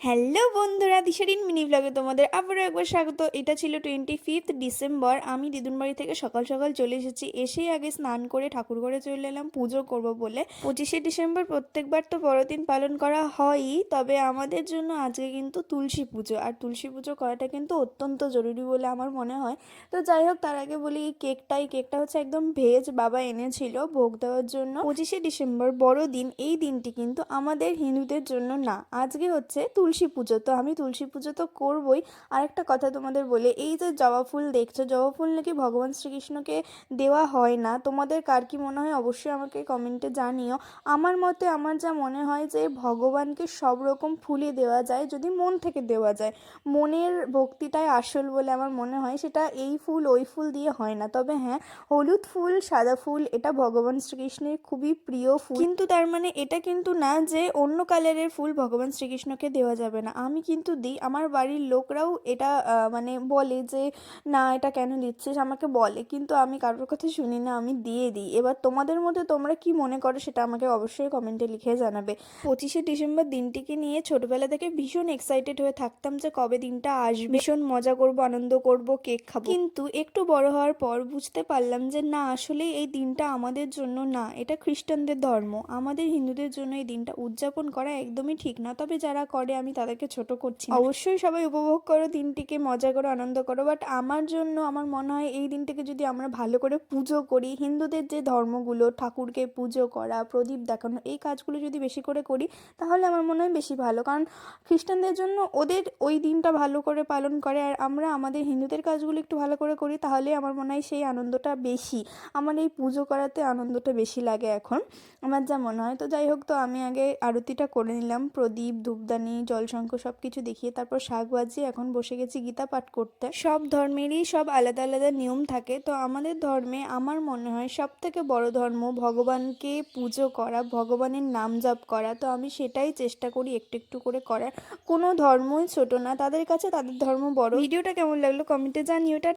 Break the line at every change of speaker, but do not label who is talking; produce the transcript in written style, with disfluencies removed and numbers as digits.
Hello বন্ধুরা, দিশারিন mini ব্লগে তোমাদের আবারও একবার স্বাগত। এটা ছিল 25 ডিসেম্বর। আমি দিদুন বাড়ি থেকে সকাল সকাল চলে এসেছি। এসেই আগে স্নান করে ঠাকুর ঘরে চলে এলাম পুজো করব বলে। 25শে ডিসেম্বর প্রত্যেকবার তো বড়দিন পালন করা হয়ই, তবে আমাদের জন্য আজকে কিন্তু তুলসী পুজো। আর তুলসী পুজো করাটা কিন্তু অত্যন্ত জরুরি বলে আমার মনে হয়। তো যাই হোক, তার আগে বলি এই কেকটা হচ্ছে একদম ভেজ, বাবা এনেছিল ভোগ দেওয়ার জন্য। 25শে ডিসেম্বর বড়দিন, এই দিনটি কিন্তু আমাদের হিন্দুদের জন্য না, আজকে হচ্ছে তুলসী পুজো। তো আমি তুলসী পুজো তো করবই। আরেকটা কথা তোমাদের বলে, এই যে জবা ফুল দেখছো, জবা ফুল নাকি ভগবান শ্রীকৃষ্ণকে দেওয়া হয় না। তোমাদের কার কি মনে হয় অবশ্যই আমাকে কমেন্টে জানিও। আমার মতে, আমার যা মনে হয় যে ভগবানকে সব রকম ফুলই দেওয়া যায় যদি মন থেকে দেওয়া যায়। মনের ভক্তিটাই আসল বলে আমার মনে হয়, সেটা এই ফুল ওই ফুল দিয়ে হয় না। তবে হ্যাঁ, হলুদ ফুল, সাদা ফুল এটা ভগবান শ্রীকৃষ্ণের খুবই প্রিয় ফুল, কিন্তু তার মানে এটা কিন্তু না যে অন্য কালারের ফুল ভগবান শ্রীকৃষ্ণকে দেওয়া যাবে না। আমি কিন্তু দিই, আমার বাড়ির লোকরাও এটা মানে বলে যে না এটা কেন দিচ্ছিস, আমাকে বলে, কিন্তু আমি কারোর কথা শুনি না, আমি দিয়ে দিই। এবার তোমাদের মধ্যে তোমরা কি মনে করো সেটা আমাকে অবশ্যই কমেন্টে লিখে জানাবে। 25শে ডিসেম্বর দিনটিকে নিয়ে ছোটবেলা থেকে ভীষণ এক্সাইটেড হয়ে থাকতাম যে কবে দিনটা আসবে, ভীষণ মজা করব, আনন্দ করব, কেক খাবো। কিন্তু একটু বড় হওয়ার পর বুঝতে পারলাম যে না, আসলে এই দিনটা আমাদের জন্য না, এটা খ্রিস্টানদের ধর্ম। আমাদের হিন্দুদের জন্য এই দিনটা উদযাপন করা একদমই ঠিক না। তবে যারা করে আমি তাদেরকে ছোট করছি না। অবশ্যই সবাই উপভোগ করো দিনটিকে, মজা করো, আনন্দ করো, বাট আমার জন্য আমার মনে হয় এই দিনটিকে যদি আমরা ভালো করে পুজো করি, হিন্দুদের যে ধর্মগুলো, ঠাকুরকে পুজো করা, প্রদীপ দেখানো, এই কাজগুলো যদি বেশি করে করি তাহলে আমার মনে হয় বেশি ভালো। কারণ খ্রিস্টানদের জন্য ওদের ওই দিনটা ভালো করে পালন করে, আর আমরা আমাদের হিন্দুদের কাজগুলো একটু ভালো করে করি, তাহলে আমার মনে হয় সেই আনন্দটা বেশি। আমার এই পুজো করাতে আনন্দটা বেশি লাগে এখন, আমার যা মনে হয়। তো যাই হোক, তো আমি আগে আরতিটা করে নিলাম, প্রদীপ, ধূপদানি, জলশঙ্খ সব কিছু দেখিয়ে, তারপর শাক বাজিয়ে এখন বসে গেছি গীতা পাঠ করতে। সব ধর্মেরই সব আলাদা আলাদা নিয়ম থাকে। তো আমাদের ধর্মে আমার মনে হয় সব থেকে বড় ধর্ম ভগবানকে পুজো করা, ভগবানের নাম জপ করা। তো আমি সেটাই চেষ্টা করি একটু একটু করে করার। কোনো ধর্মই ছোট না, তাদের কাছে তাদের ধর্ম বড়। ভিডিওটা কেমন লাগলো কমেন্টে জানিও।